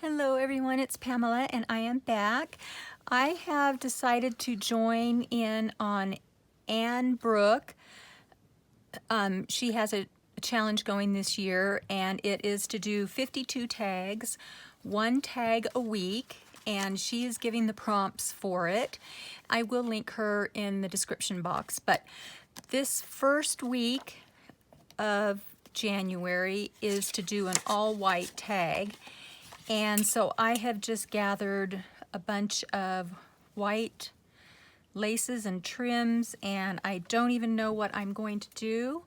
Hello everyone, it's Pamela and I am back. I have decided to join in on Anne Brooke. She has a challenge going this year, and it is to do 52 tags, one tag a week, and she is giving the prompts for it. I will link her in the description box, but this first week of January is to do an all-white tag. And so I have just gathered a bunch of white laces and trims, and I don't even know what I'm going to do,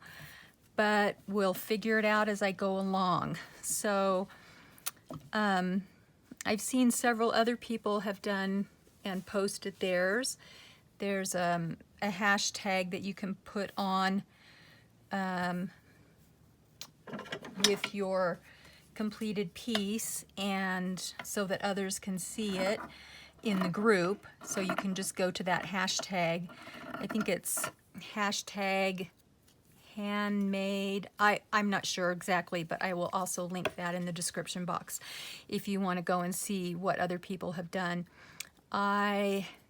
but we'll figure it out as I go along. So I've seen several other people have done and posted theirs. There's a hashtag that you can put on with your completed piece, and so that others can see it in the group. So you can just go to that hashtag. I think it's hashtag handmade. I'm not sure exactly, but I will also link that in the description box if you want to go and see what other people have done.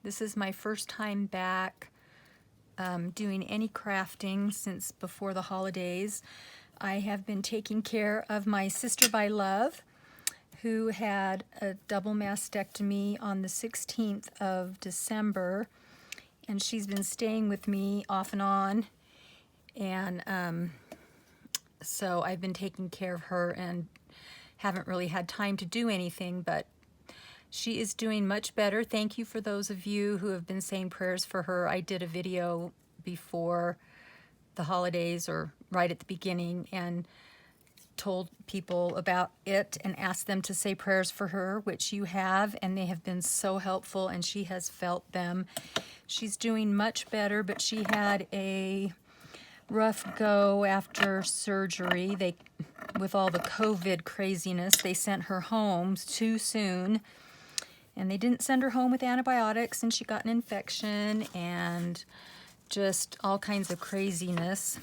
This is my first time back doing any crafting since before the holidays. I have been taking care of my sister by love, who had a double mastectomy on the 16th of December, and she's been staying with me off and on, and so I've been taking care of her and haven't really had time to do anything, but she is doing much better. Thank you for those of you who have been saying prayers for her. I did a video before the holidays, or right at the beginning, and told people about it and asked them to say prayers for her, which you have, and they have been so helpful, and she has felt them. She's doing much better, but she had a rough go after surgery. With all the COVID craziness, they sent her home too soon, and they didn't send her home with antibiotics, and she got an infection and just all kinds of craziness.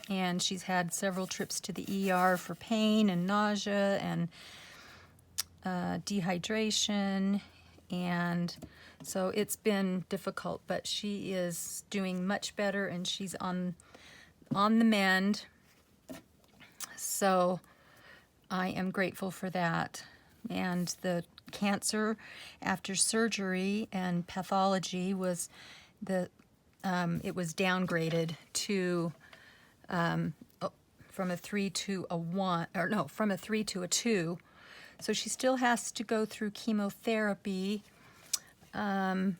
And she's had several trips to the ER for pain and nausea and dehydration, and so it's been difficult, but she is doing much better, and she's on the mend. So I am grateful for that. And the cancer after surgery and pathology was it was downgraded to from a 3 to a 1, or no, from a 3 to a 2. So she still has to go through chemotherapy starting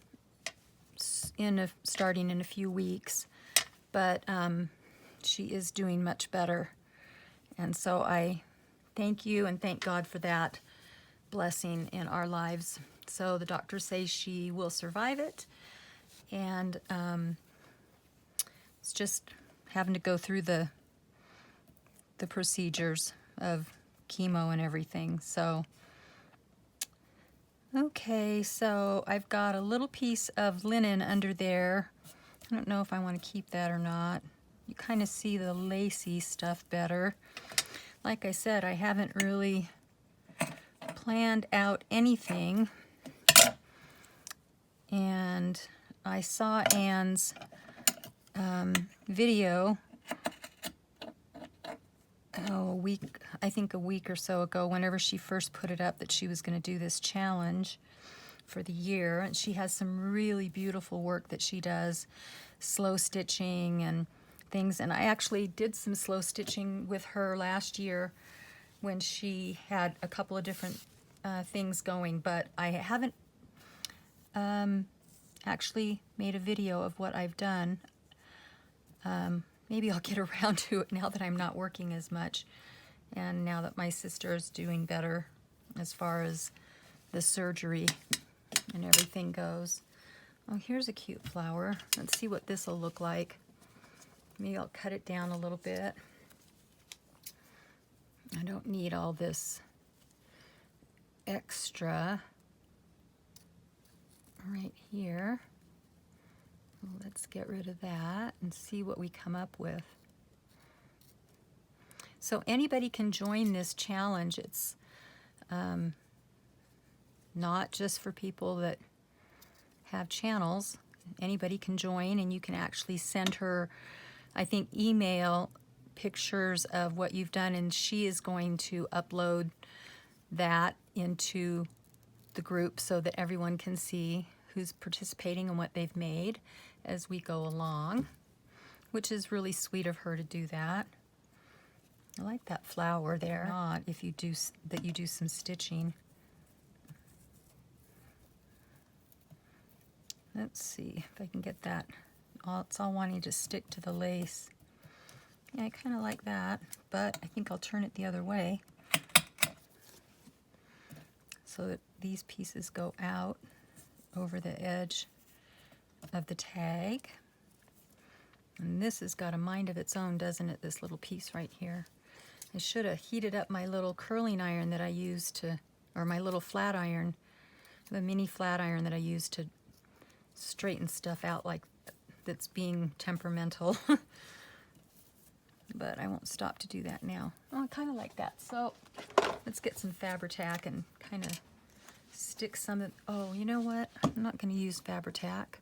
in a few weeks, but she is doing much better. And so I thank you and thank God for that blessing in our lives. So the doctor says she will survive it, and it's just having to go through the procedures of chemo and everything. So okay, so I've got a little piece of linen under there. I don't know if I want to keep that or not. You kind of see the lacy stuff better. Like I said, I haven't really planned out anything, and I saw Anne's video a week or so ago, whenever she first put it up that she was going to do this challenge for the year. And she has some really beautiful work that she does, slow stitching and things. And I actually did some slow stitching with her last year when she had a couple of different things going, but I haven't actually made a video of what I've done. Maybe I'll get around to it now that I'm not working as much, and now that my sister is doing better as far as the surgery and everything goes. Oh, here's a cute flower. Let's see what this will look like. Maybe I'll cut it down a little bit. I don't need all this extra right here. Let's get rid of that and see what we come up with. So anybody can join this challenge. It's not just for people that have channels. Anybody can join, and you can actually send her, I think, email pictures of what you've done, and she is going to upload that into the group so that everyone can see who's participating and what they've made as we go along, which is really sweet of her to do that. I like that flower there. Not if you do that, you do some stitching. Let's see if I can get that. It's all wanting to stick to the lace. Yeah, I kind of like that, but I think I'll turn it the other way so that these pieces go out over the edge of the tag. And this has got a mind of its own, doesn't it, this little piece right here. I should have heated up my little curling iron that I used to, or my little flat iron, the mini flat iron that I used to straighten stuff out like that's being temperamental. But I won't stop to do that now. Oh, I kind of like that. So let's get some Fabri-Tac and kind of stick some of, oh, you know what? I'm not going to use Fabri-Tac.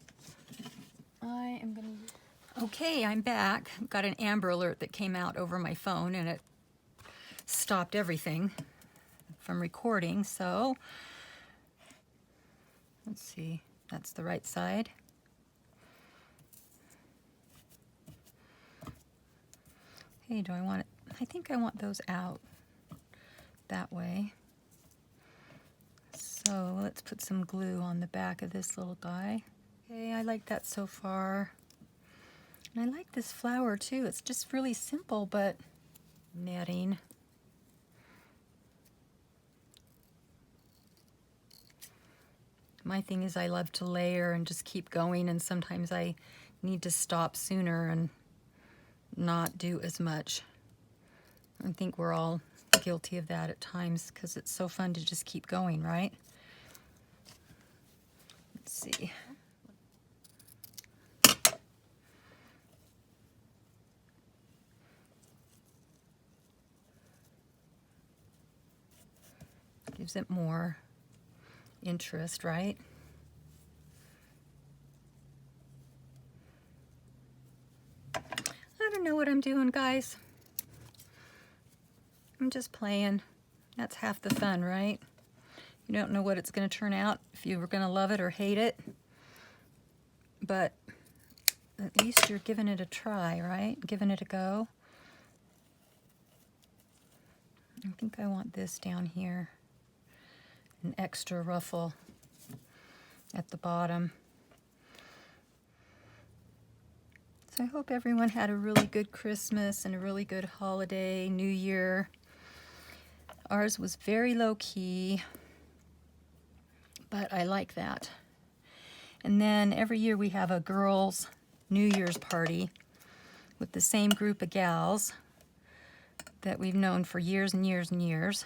I am going to, okay, I'm back. Got an Amber Alert that came out over my phone, and it stopped everything from recording. So let's see, that's the right side. Hey, do I want it? I think I want those out that way. So let's put some glue on the back of this little guy. Okay, I like that so far. And I like this flower too. It's just really simple, but netting. My thing is I love to layer and just keep going, and sometimes I need to stop sooner and not do as much. I think we're all guilty of that at times because it's so fun to just keep going, right? Let's see. Gives it more interest, right? I don't know what I'm doing, guys. I'm just playing. That's half the fun, right? You don't know what it's going to turn out, if you were going to love it or hate it. But at least you're giving it a try, right? Giving it a go. I think I want this down here. An extra ruffle at the bottom. So I hope everyone had a really good Christmas and a really good holiday, New Year. Ours was very low-key, but I like that. And then every year we have a girls' New Year's party with the same group of gals that we've known for years and years and years.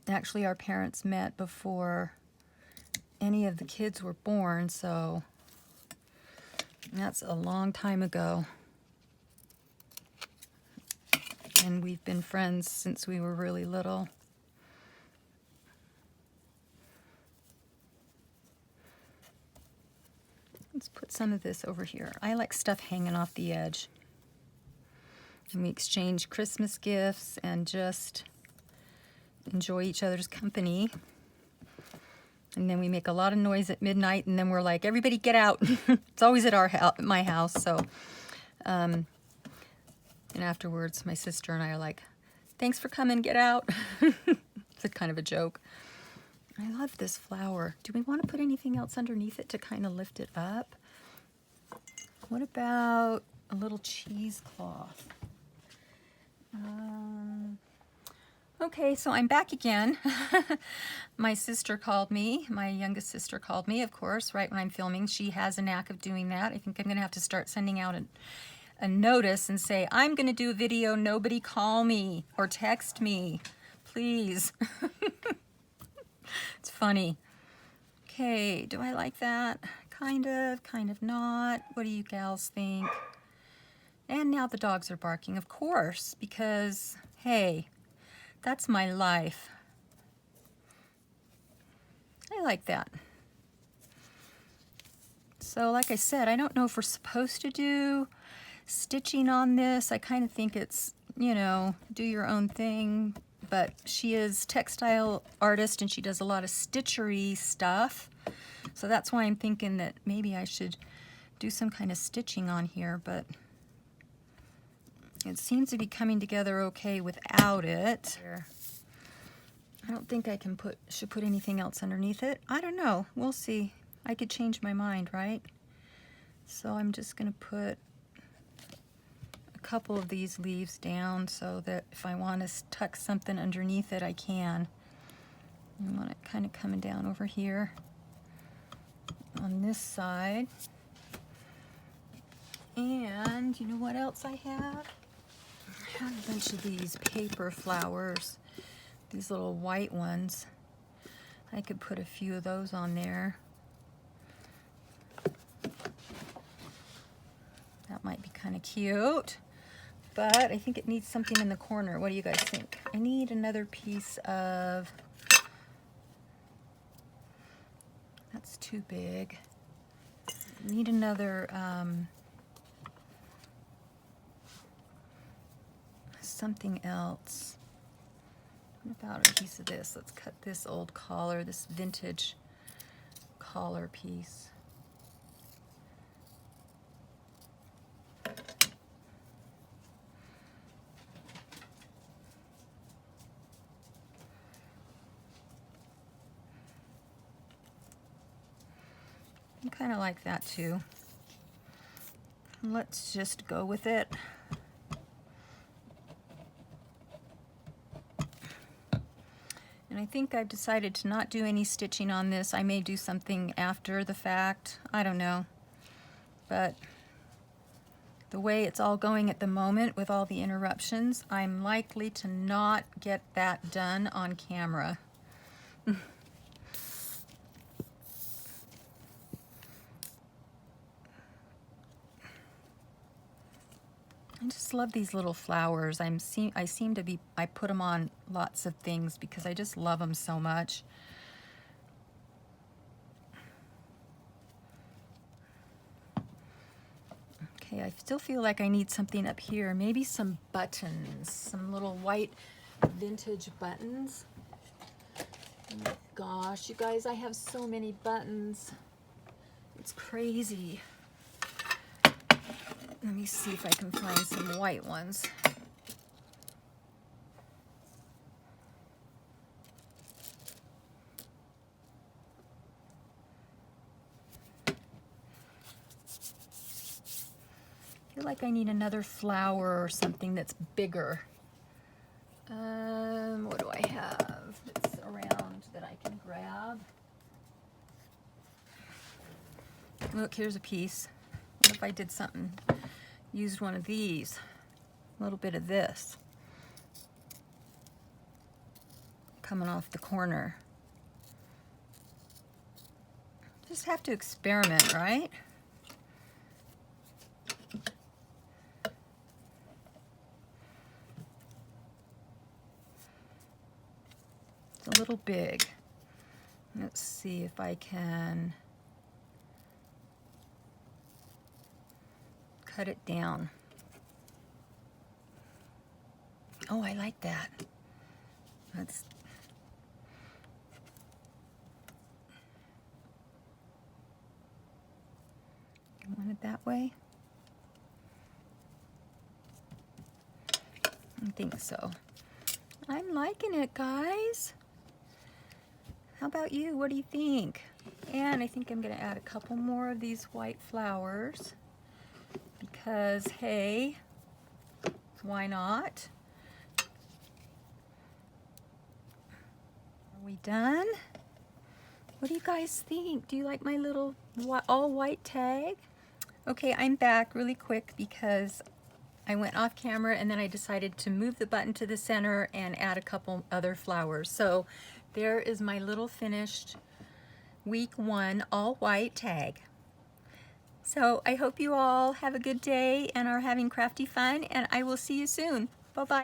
Actually, our parents met before any of the kids were born, so that's a long time ago. And we've been friends since we were really little. Let's put some of this over here. I like stuff hanging off the edge. And we exchange Christmas gifts and just enjoy each other's company. And then we make a lot of noise at midnight, and then we're like, everybody get out. It's always at my house, so. And afterwards, my sister and I are like, thanks for coming, get out. It's a kind of a joke. I love this flower. Do we want to put anything else underneath it to kind of lift it up? What about a little cheesecloth? Okay, so I'm back again. My sister called me, my youngest sister called me, of course, right when I'm filming. She has a knack of doing that. I think I'm going to have to start sending out a notice and say, I'm going to do a video, nobody call me or text me, please. It's funny. Okay, do I like that? Kind of not. What do you gals think? And now the dogs are barking, of course, because, hey, that's my life. I like that. So like I said, I don't know if we're supposed to do stitching on this. I kind of think it's, you know, do your own thing. But she is textile artist and she does a lot of stitchery stuff. So that's why I'm thinking that maybe I should do some kind of stitching on here, but it seems to be coming together okay without it. I don't think I should put anything else underneath it. I don't know, we'll see. I could change my mind, right? So I'm just gonna put a couple of these leaves down so that if I want to tuck something underneath it, I can. I want it kind of coming down over here on this side. And you know what else I have? I have a bunch of these paper flowers, these little white ones. I could put a few of those on there. That might be kind of cute, but I think it needs something in the corner. What do you guys think? I need another piece of, that's too big. I need another, something else. What about a piece of this? Let's cut this old collar, this vintage collar piece. I kind of like that too. Let's just go with it. And I think I've decided to not do any stitching on this. I may do something after the fact. I don't know. But the way it's all going at the moment with all the interruptions, I'm likely to not get that done on camera. I just love these little flowers. I put them on lots of things because I just love them so much. Okay, I still feel like I need something up here. Maybe some buttons, some little white vintage buttons. Oh my gosh, you guys, I have so many buttons. It's crazy. Let me see if I can find some white ones. I feel like I need another flower or something that's bigger. What do I have that's around that I can grab? Look, here's a piece. What if I did something? Used one of these, a little bit of this coming off the corner. Just have to experiment, right? It's a little big. Let's see if I can cut it down. Oh, I like that. Let's you want it that way? I think so. I'm liking it, guys. How about you? What do you think? And I think I'm going to add a couple more of these white flowers. Because, hey, why not? Are we done? What do you guys think? Do you like my little all white tag? Okay, I'm back really quick because I went off camera and then I decided to move the button to the center and add a couple other flowers. So there is my little finished week 1 all white tag. So I hope you all have a good day and are having crafty fun, and I will see you soon. Bye-bye.